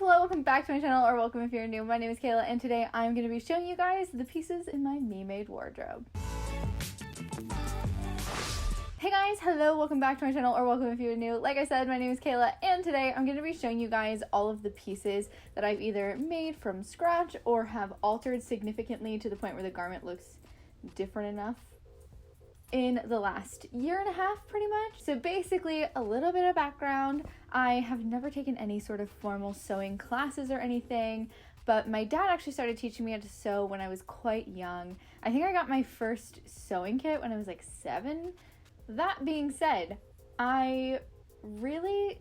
hello, welcome back to my channel, or welcome if you're new. My name is Kayla, and today I'm going to be showing you guys the pieces in my me-made wardrobe. Hey guys, hello, welcome back to my channel, or welcome if you're new. Like I said, my name is Kayla, and today I'm going to be showing you guys all of the pieces that I've either made from scratch or have altered significantly to the point where the garment looks different enough in the last year and a half, pretty much. So basically, a little bit of background. I have never taken any sort of formal sewing classes or anything, but my dad actually started teaching me how to sew when I was quite young. I think I got my first sewing kit when I was like 7. That being said, I really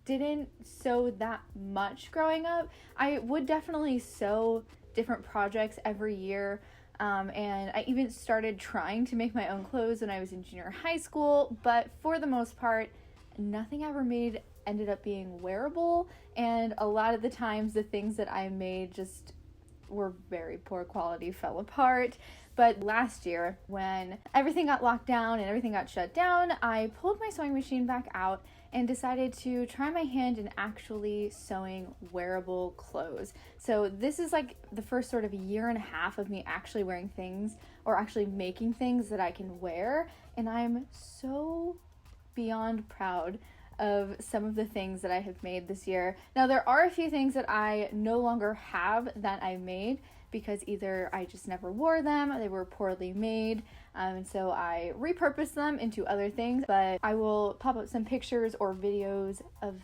didn't sew that much growing up. I would definitely sew different projects every year. And I even started trying to make my own clothes when I was in junior high school, but for the most part, nothing I ever made ended up being wearable, and a lot of the times the things that I made just were very poor quality, fell apart. But last year, when everything got locked down and everything got shut down, I pulled my sewing machine back out and decided to try my hand in actually sewing wearable clothes. So this is like the first sort of year and a half of me actually wearing things or actually making things that I can wear, and I'm so beyond proud of some of the things that I have made this year. Now, there are a few things that I no longer have that I made because either I just never wore them, they were poorly made, and so I repurposed them into other things, but I will pop up some pictures or videos of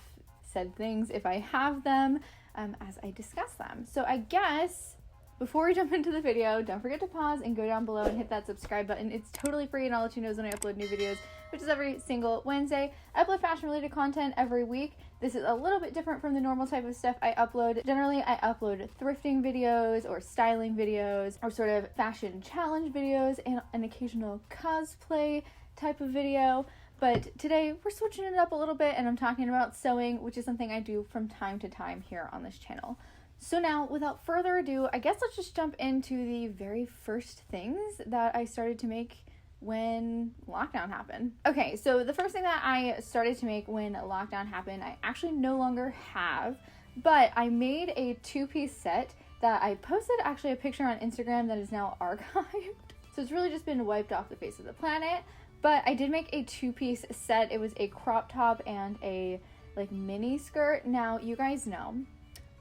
said things if I have them as I discuss them. So I guess before we jump into the video, don't forget to pause and go down below and hit that subscribe button. It's totally free and I'll let you know when I upload new videos, which is every single Wednesday. I upload fashion related content every week. This is a little bit different from the normal type of stuff I upload. Generally, I upload thrifting videos or styling videos or sort of fashion challenge videos and an occasional cosplay type of video. But today we're switching it up a little bit and I'm talking about sewing, which is something I do from time to time here on this channel. So now, without further ado, I guess let's just jump into the very first things that I started to make when lockdown happened. Okay, so the first thing that I started to make when lockdown happened, I actually no longer have, but I made a 2-piece set that I posted actually a picture on Instagram that is now archived. So it's really just been wiped off the face of the planet, but I did make a 2-piece set. It was a crop top and a like mini skirt. Now, you guys know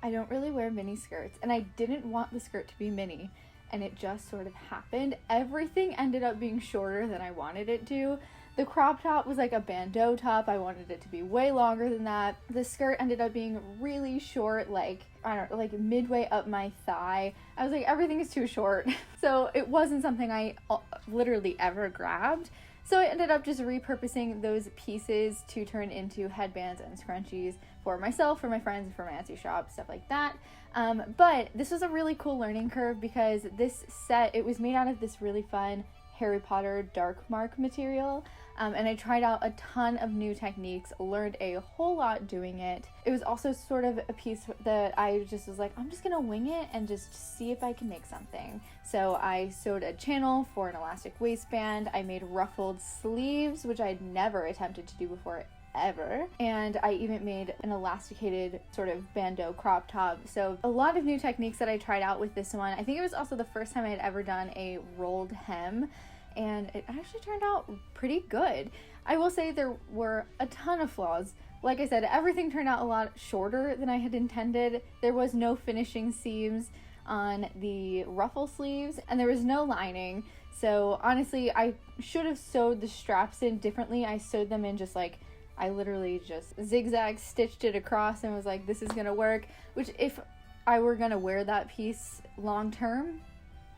I don't really wear mini skirts, and I didn't want the skirt to be mini, and it just sort of happened. Everything ended up being shorter than I wanted it to. The crop top was like a bandeau top. I wanted it to be way longer than that. The skirt ended up being really short, like, I don't know, like midway up my thigh. I was like, everything is too short. So it wasn't something I literally ever grabbed. So I ended up just repurposing those pieces to turn into headbands and scrunchies for myself, for my friends, and for my Etsy shop, stuff like that. But this was a really cool learning curve because this set, it was made out of this really fun Harry Potter dark mark material. And I tried out a ton of new techniques, learned a whole lot doing it. It was also sort of a piece that I just was like, I'm just gonna wing it and just see if I can make something. So I sewed a channel for an elastic waistband. I made ruffled sleeves, which I'd never attempted to do before ever. And I even made an elasticated sort of bandeau crop top. So a lot of new techniques that I tried out with this one. I think it was also the first time I had ever done a rolled hem, and it actually turned out pretty good. I will say there were a ton of flaws. Like I said, everything turned out a lot shorter than I had intended. There was no finishing seams on the ruffle sleeves, and there was no lining. So honestly, I should have sewed the straps in differently. I sewed them in just like, I literally just zigzag stitched it across and was like, this is gonna work, which if I were gonna wear that piece long term,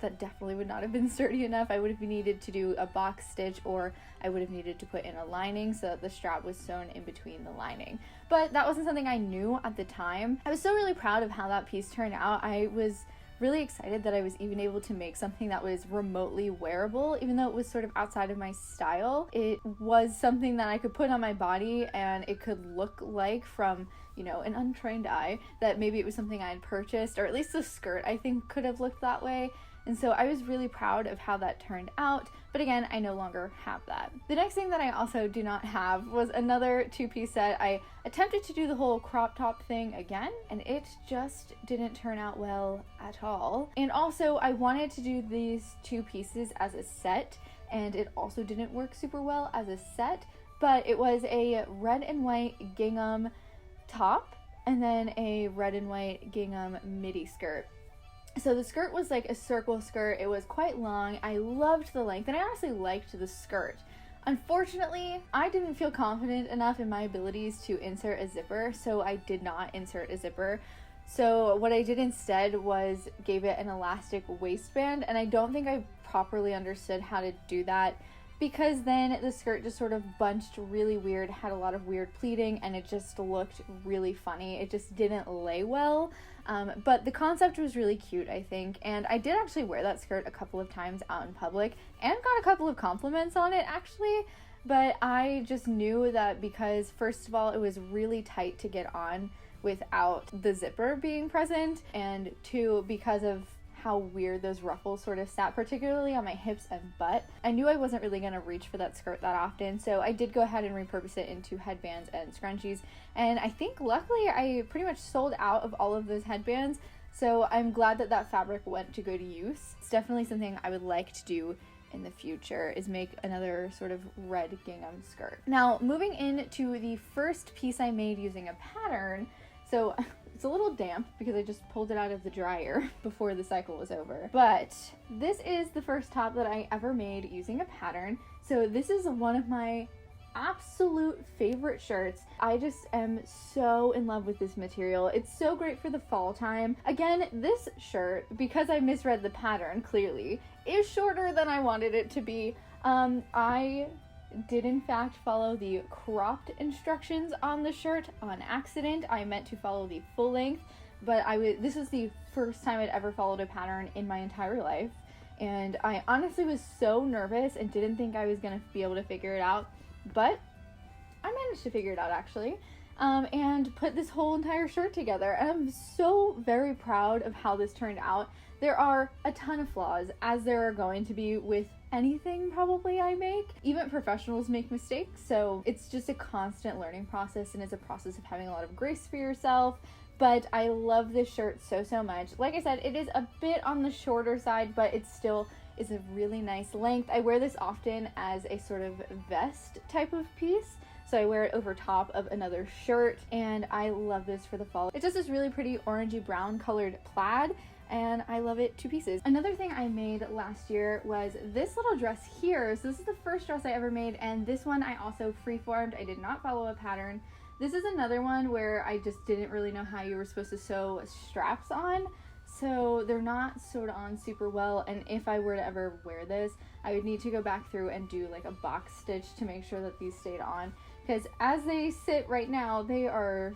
that definitely would not have been sturdy enough. I would have needed to do a box stitch, or I would have needed to put in a lining so that the strap was sewn in between the lining. But that wasn't something I knew at the time. I was so really proud of how that piece turned out. I was really excited that I was even able to make something that was remotely wearable, even though it was sort of outside of my style. It was something that I could put on my body and it could look like, from, you know, an untrained eye, that maybe it was something I had purchased, or at least the skirt I think could have looked that way. And so I was really proud of how that turned out, but again, I no longer have that. The next thing that I also do not have was another two-piece set. I attempted to do the whole crop top thing again, and it just didn't turn out well at all. And also, I wanted to do these two pieces as a set, and it also didn't work super well as a set, but it was a red and white gingham top, and then a red and white gingham midi skirt. So the skirt was like a circle skirt. It was quite long. I loved the length, and I honestly liked the skirt. Unfortunately, I didn't feel confident enough in my abilities to insert a zipper, so I did not insert a zipper. So what I did instead was gave it an elastic waistband, and I don't think I properly understood how to do that, because then the skirt just sort of bunched really weird, had a lot of weird pleating, and it just looked really funny. It just didn't lay well, but the concept was really cute, I think, and I did actually wear that skirt a couple of times out in public and got a couple of compliments on it, actually. But I just knew that because, first of all, it was really tight to get on without the zipper being present, and two, because of how weird those ruffles sort of sat, particularly on my hips and butt. I knew I wasn't really going to reach for that skirt that often, so I did go ahead and repurpose it into headbands and scrunchies, and I think luckily I pretty much sold out of all of those headbands, so I'm glad that that fabric went to good use. It's definitely something I would like to do in the future, is make another sort of red gingham skirt. Now, moving into the first piece I made using a pattern, so it's a little damp because I just pulled it out of the dryer before the cycle was over. But this is the first top that I ever made using a pattern. So this is one of my absolute favorite shirts. I just am so in love with this material. It's so great for the fall time. Again, this shirt, because I misread the pattern clearly, is shorter than I wanted it to be. I did in fact follow the cropped instructions on the shirt on accident. I meant to follow the full length, but this was the first time I'd ever followed a pattern in my entire life, and I honestly was so nervous and didn't think I was gonna be able to figure it out, but I managed to figure it out actually, and put this whole entire shirt together, and I'm so very proud of how this turned out. There are a ton of flaws, as there are going to be with anything probably I make. Even professionals make mistakes, so it's just a constant learning process, and it's a process of having a lot of grace for yourself. But I love this shirt so much. Like I said, it is a bit on the shorter side, but it still is a really nice length. I wear this often as a sort of vest type of piece, so I wear it over top of another shirt, and I love this for the fall. It's just this really pretty orangey brown colored plaid, and I love it to pieces. Another thing I made last year was this little dress here. So this is the first dress I ever made, and this one I also freeformed. I did not follow a pattern. This is another one where I just didn't really know how you were supposed to sew straps on, so they're not sewed on super well, and if I were to ever wear this, I would need to go back through and do like a box stitch to make sure that these stayed on, because as they sit right now, they are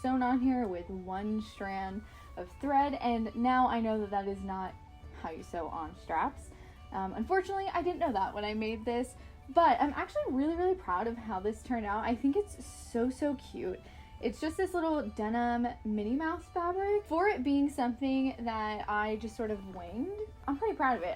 sewn on here with one strand of thread, and now I know that that is not how you sew on straps. Unfortunately, I didn't know that when I made this, but I'm actually really proud of how this turned out. I think it's so cute. It's just this little denim Minnie Mouse fabric. For it being something that I just sort of winged, I'm pretty proud of it.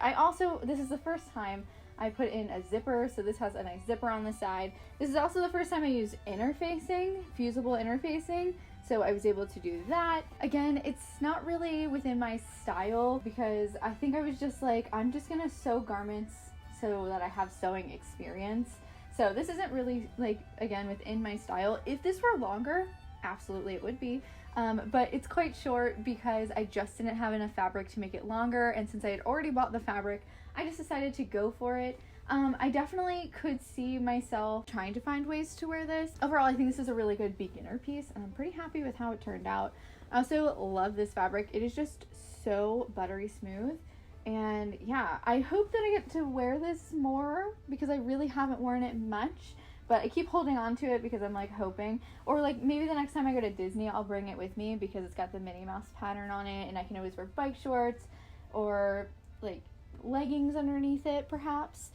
This is the first time I put in a zipper, so this has a nice zipper on the side. This is also the first time I used interfacing, fusible interfacing, so I was able to do that. Again, it's not really within my style, because I think I was just like, I'm just gonna sew garments so that I have sewing experience. So this isn't really, like, again, within my style. If this were longer, absolutely it would be. But it's quite short because I just didn't have enough fabric to make it longer, and since I had already bought the fabric, I just decided to go for it. I definitely could see myself trying to find ways to wear this. Overall, I think this is a really good beginner piece, and I'm pretty happy with how it turned out. I also love this fabric. It is just so buttery smooth, and yeah, I hope that I get to wear this more, because I really haven't worn it much, but I keep holding on to it because I'm like hoping, or like maybe the next time I go to Disney, I'll bring it with me because it's got the Minnie Mouse pattern on it, and I can always wear bike shorts or like leggings underneath it perhaps.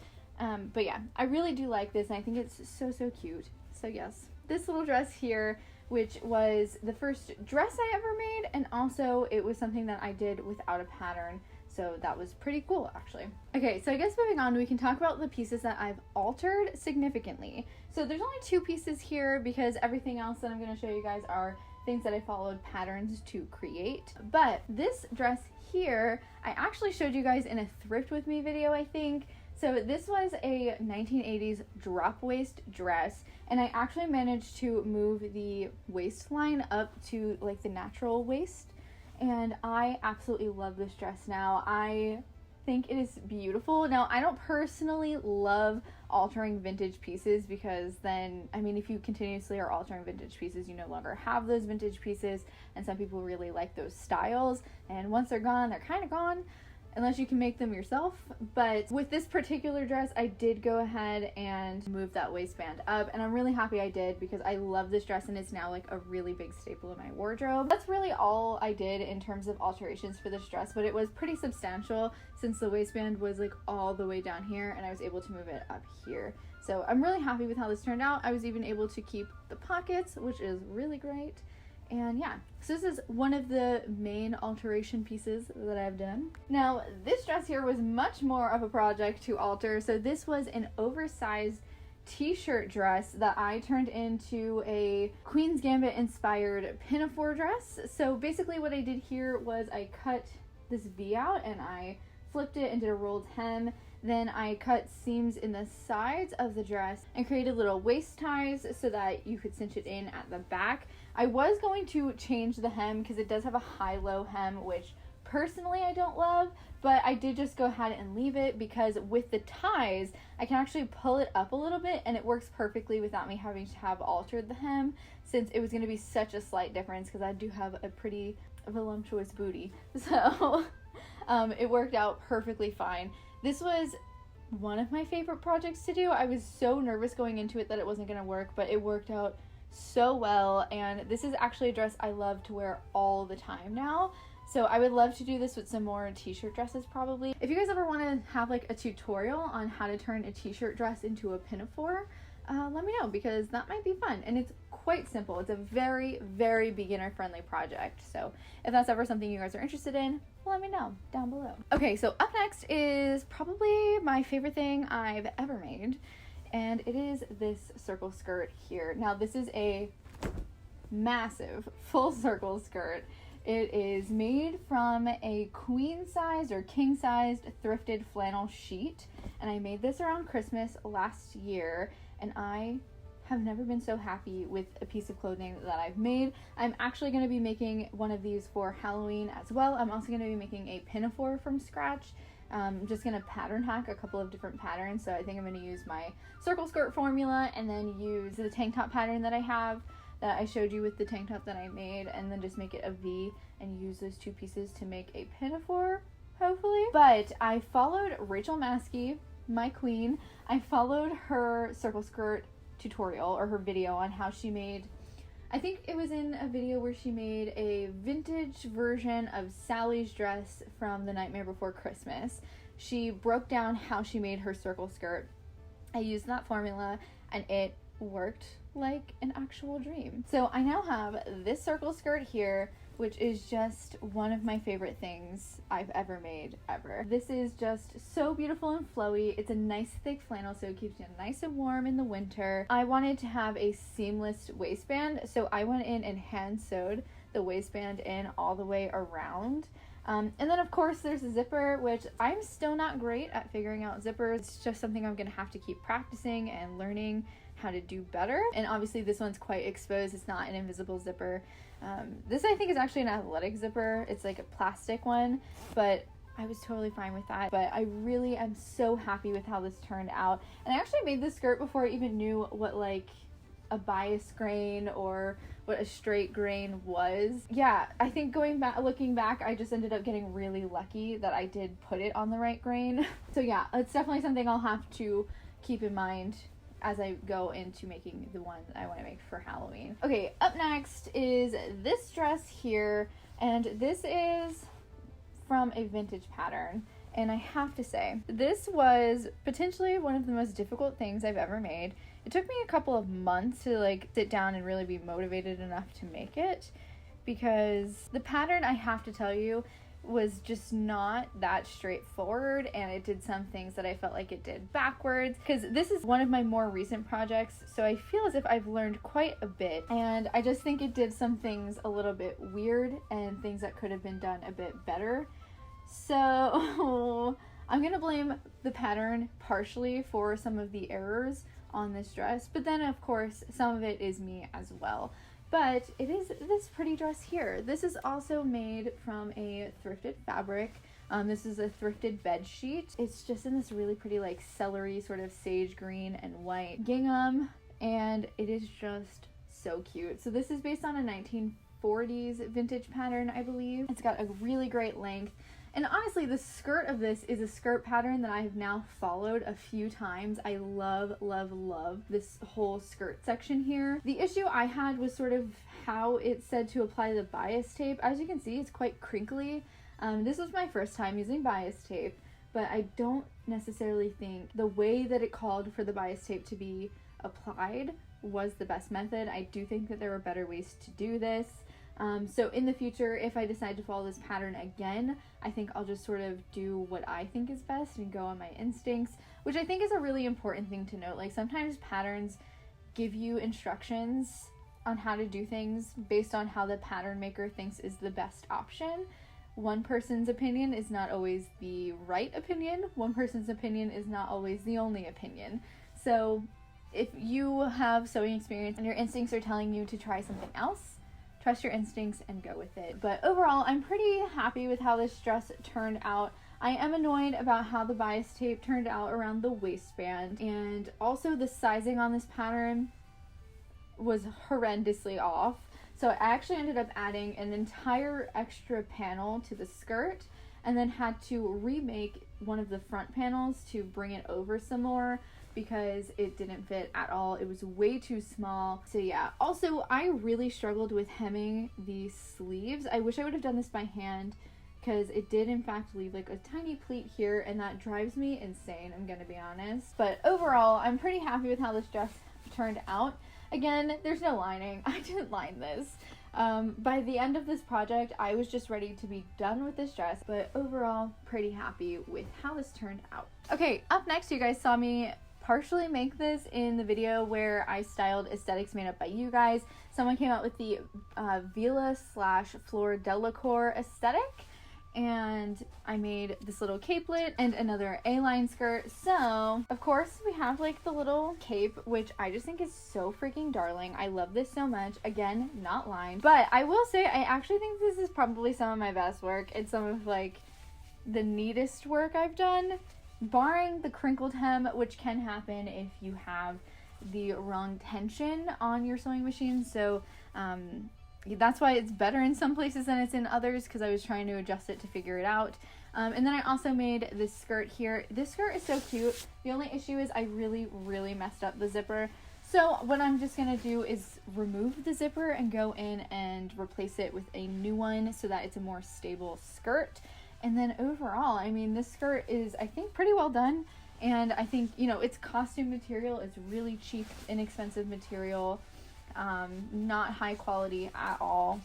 But yeah, I really do like this, and I think it's so cute. So yes, this little dress here, which was the first dress I ever made, and also it was something that I did without a pattern. So that was pretty cool, actually. Okay, so I guess moving on, we can talk about the pieces that I've altered significantly. So there's only 2 pieces here because everything else that I'm going to show you guys are things that I followed patterns to create. But this dress here, I actually showed you guys in a Thrift With Me video, I think. So this was a 1980s drop waist dress, and I actually managed to move the waistline up to like the natural waist, and I absolutely love this dress now. I think it is beautiful. Now, I don't personally love altering vintage pieces because then, I mean, if you continuously are altering vintage pieces, you no longer have those vintage pieces, and some people really like those styles, and once they're gone, they're kind of gone, unless you can make them yourself. But with this particular dress, I did go ahead and move that waistband up, and I'm really happy I did because I love this dress and it's now like a really big staple in my wardrobe. That's really all I did in terms of alterations for this dress, but it was pretty substantial since the waistband was like all the way down here and I was able to move it up here. So I'm really happy with how this turned out. I was even able to keep the pockets, which is really great. And yeah, so this is one of the main alteration pieces that I've done. Now, this dress here was much more of a project to alter. So this was an oversized t-shirt dress that I turned into a Queen's Gambit inspired pinafore dress. So basically what I did here was I cut this V out and I flipped it and did a rolled hem. Then I cut seams in the sides of the dress and created little waist ties so that you could cinch it in at the back. I was going to change the hem because it does have a high-low hem, which personally I don't love, but I did just go ahead and leave it because with the ties, I can actually pull it up a little bit and it works perfectly without me having to have altered the hem, since it was going to be such a slight difference because I do have a pretty voluptuous booty. So it worked out perfectly fine. This was one of my favorite projects to do. I was so nervous going into it that it wasn't going to work, but it worked out so well, and this is actually a dress I love to wear all the time now. So I would love to do this with some more t-shirt dresses probably. If you guys ever want to have like a tutorial on how to turn a t-shirt dress into a pinafore, let me know because that might be fun, and it's quite simple. It's a very, very beginner friendly project. So if that's ever something you guys are interested in, let me know down below. Okay, so up next is probably my favorite thing I've ever made, and it is this circle skirt here. Now this is a massive full circle skirt. It is made from a queen sized or king sized thrifted flannel sheet, and I made this around Christmas last year, and I have never been so happy with a piece of clothing that I've made. I'm actually going to be making one of these for Halloween as well. I'm also going to be making a pinafore from scratch. I'm just going to pattern hack a couple of different patterns. So I think I'm going to use my circle skirt formula and then use the tank top pattern that I have that I showed you with the tank top that I made, and then just make it a V and use those 2 pieces to make a pinafore, hopefully. But I followed Rachel Maskey, my queen. I followed her circle skirt tutorial or her video on how she made, I think it was in a video where she made a vintage version of Sally's dress from The Nightmare Before Christmas. She broke down how she made her circle skirt. I used that formula and it worked like an actual dream. So I now have this circle skirt here, which is just one of my favorite things I've ever made, ever. This is just so beautiful and flowy. It's a nice thick flannel, so it keeps you nice and warm in the winter. I wanted to have a seamless waistband, so I went in and hand sewed the waistband in all the way around. And then of course there's a zipper, which I'm still not great at figuring out zippers. It's just something I'm gonna have to keep practicing and learning how to do better. And obviously this one's quite exposed. It's not an invisible zipper. This I think is actually an athletic zipper. It's like a plastic one, but I was totally fine with that. But I really am so happy with how this turned out. And I actually made this skirt before I even knew what like a bias grain or what a straight grain was. Yeah, I think looking back, I just ended up getting really lucky that I did put it on the right grain. So yeah, it's definitely something I'll have to keep in mind as I go into making the one I want to make for Halloween. Okay, up next is this dress here, and this is from a vintage pattern. And I have to say, this was potentially one of the most difficult things I've ever made. It took me a couple of months to like sit down and really be motivated enough to make it, because the pattern, I have to tell you, was just not that straightforward, and it did some things that I felt like it did backwards, because this is one of my more recent projects, so I feel as if I've learned quite a bit, and I just think it did some things a little bit weird and things that could have been done a bit better. So I'm gonna blame the pattern partially for some of the errors on this dress, but then of course some of it is me as well. But it is this pretty dress here. This is also made from a thrifted fabric. This is a thrifted bed sheet. It's just in this really pretty like celery sort of sage green and white gingham, and it is just so cute. So this is based on a 1940s vintage pattern, I believe. It's got a really great length. And honestly, the skirt of this is a skirt pattern that I have now followed a few times. I love, love, love this whole skirt section here. The issue I had was sort of how it said to apply the bias tape. As you can see, it's quite crinkly. This was my first time using bias tape, but I don't necessarily think the way that it called for the bias tape to be applied was the best method. I do think that there are better ways to do this. So in the future, if I decide to follow this pattern again, I think I'll just sort of do what I think is best and go on my instincts, which I think is a really important thing to note. Like, sometimes patterns give you instructions on how to do things based on how the pattern maker thinks is the best option. One person's opinion is not always the right opinion. One person's opinion is not always the only opinion. So if you have sewing experience and your instincts are telling you to try something else, trust your instincts and go with it. But overall, I'm pretty happy with how this dress turned out. I am annoyed about how the bias tape turned out around the waistband, and also the sizing on this pattern was horrendously off. So I actually ended up adding an entire extra panel to the skirt, and then had to remake one of the front panels to bring it over some more, because it didn't fit at all. It was way too small. So yeah, also I really struggled with hemming the sleeves. I wish I would have done this by hand, because it did in fact leave like a tiny pleat here, and that drives me insane, I'm gonna be honest. But overall, I'm pretty happy with how this dress turned out. Again, there's no lining. I didn't line this. By the end of this project, I was just ready to be done with this dress, but overall, pretty happy with how this turned out. Okay, up next, you guys saw me partially make this in the video where I styled aesthetics made up by you guys. Someone came out with the Vila / Fleur Delacour aesthetic, and I made this little capelet and another A-line skirt. So of course we have like the little cape, which I just think is so freaking darling. I love this so much. Again, not lined, but I will say I actually think this is probably some of my best work. It's some of like the neatest work I've done, barring the crinkled hem, which can happen if you have the wrong tension on your sewing machine. So that's why it's better in some places than it's in others, because I was trying to adjust it to figure it out. And then I also made this skirt here. This skirt is so cute. The only issue is I really messed up the zipper. So what I'm just gonna do is remove the zipper and go in and replace it with a new one so that it's a more stable skirt. And then overall, I mean, this skirt is, I think, pretty well done. And I think, you know, it's costume material. It's really cheap, inexpensive material. Not high quality at all.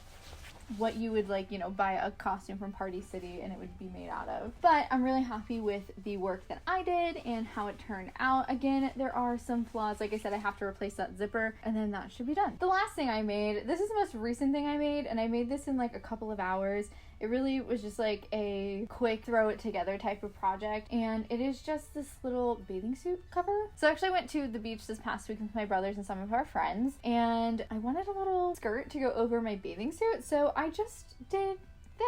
What you would like, you know, buy a costume from Party City and it would be made out of. But I'm really happy with the work that I did and how it turned out. Again, there are some flaws. Like I said, I have to replace that zipper and then that should be done. The last thing I made, this is the most recent thing I made, and I made this in like a couple of hours. It really was just like a quick throw it together type of project, and it is just this little bathing suit cover. So I actually went to the beach this past week with my brothers and some of our friends, and I wanted a little skirt to go over my bathing suit, so I just did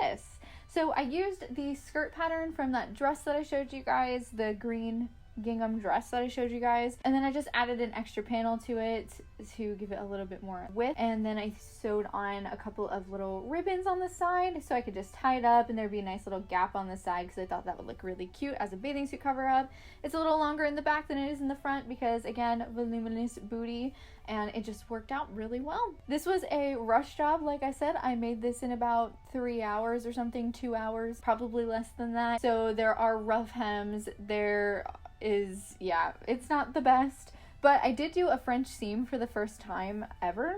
this. So I used the skirt pattern from that dress that I showed you guys, the green gingham dress that I showed you guys, and then I just added an extra panel to it to give it a little bit more width, and then I sewed on a couple of little ribbons on the side so I could just tie it up and there'd be a nice little gap on the side because I thought that would look really cute as a bathing suit cover up. It's a little longer in the back than it is in the front because, again, voluminous booty, and it just worked out really well. This was a rush job. Like I said, I made this in about 3 hours or something, 2 hours, probably less than that. So there are rough hems, there is, yeah, it's not the best, but I did do a French seam for the first time ever,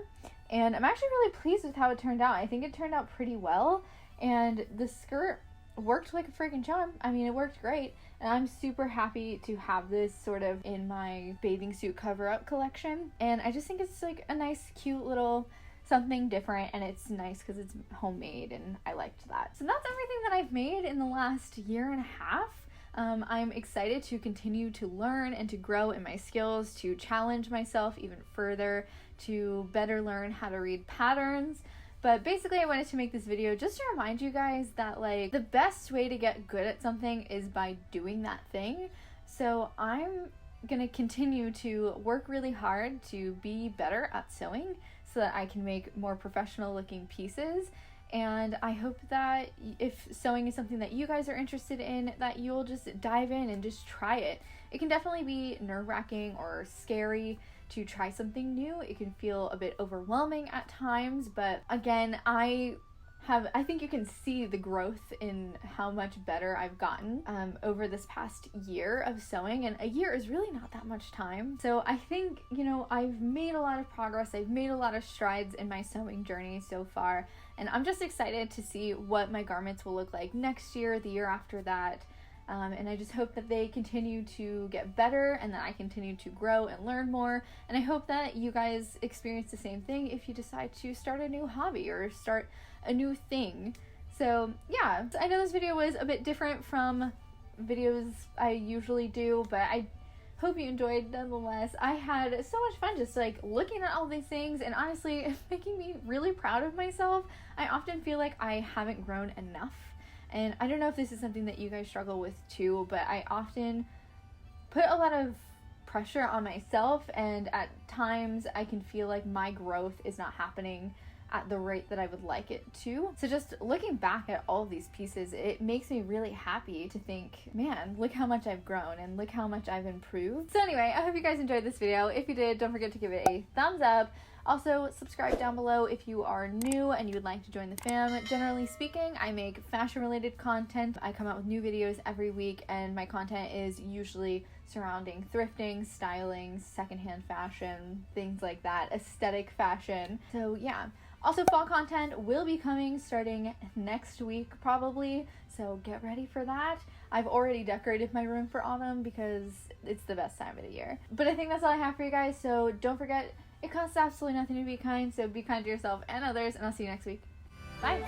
and I'm actually really pleased with how it turned out. I think it turned out pretty well, and the skirt worked like a freaking charm. I mean, it worked great, and I'm super happy to have this sort of in my bathing suit cover-up collection. And I just think it's like a nice, cute little something different, and it's nice because it's homemade, and I liked that. So that's everything that I've made in the last year and a half. I'm excited to continue to learn and to grow in my skills, to challenge myself even further, to better learn how to read patterns. But basically, I wanted to make this video just to remind you guys that, like, the best way to get good at something is by doing that thing. So I'm gonna continue to work really hard to be better at sewing so that I can make more professional looking pieces. And I hope that if sewing is something that you guys are interested in, that you'll just dive in and just try it. It can definitely be nerve-wracking or scary to try something new. It can feel a bit overwhelming at times, but again, I think you can see the growth in how much better I've gotten over this past year of sewing, and a year is really not that much time. So I think, you know, I've made a lot of progress. I've made a lot of strides in my sewing journey so far, and I'm just excited to see what my garments will look like next year, the year after that. And I just hope that they continue to get better and that I continue to grow and learn more. And I hope that you guys experience the same thing if you decide to start a new hobby or start a new thing. So yeah, I know this video was a bit different from videos I usually do, but I hope you enjoyed nonetheless. I had so much fun just like looking at all these things, and honestly, it's making me really proud of myself. I often feel like I haven't grown enough. And I don't know if this is something that you guys struggle with too, but I often put a lot of pressure on myself, and at times I can feel like my growth is not happening at the rate that I would like it to. So just looking back at all of these pieces, it makes me really happy to think, man, look how much I've grown and look how much I've improved. So anyway, I hope you guys enjoyed this video. If you did, don't forget to give it a thumbs up. Also, subscribe down below if you are new and you would like to join the fam. Generally speaking, I make fashion-related content. I come out with new videos every week, and my content is usually surrounding thrifting, styling, secondhand fashion, things like that, aesthetic fashion. So yeah. Also, fall content will be coming starting next week probably, so get ready for that. I've already decorated my room for autumn because it's the best time of the year. But I think that's all I have for you guys, so don't forget, it costs absolutely nothing to be kind, so be kind to yourself and others, and I'll see you next week. Bye!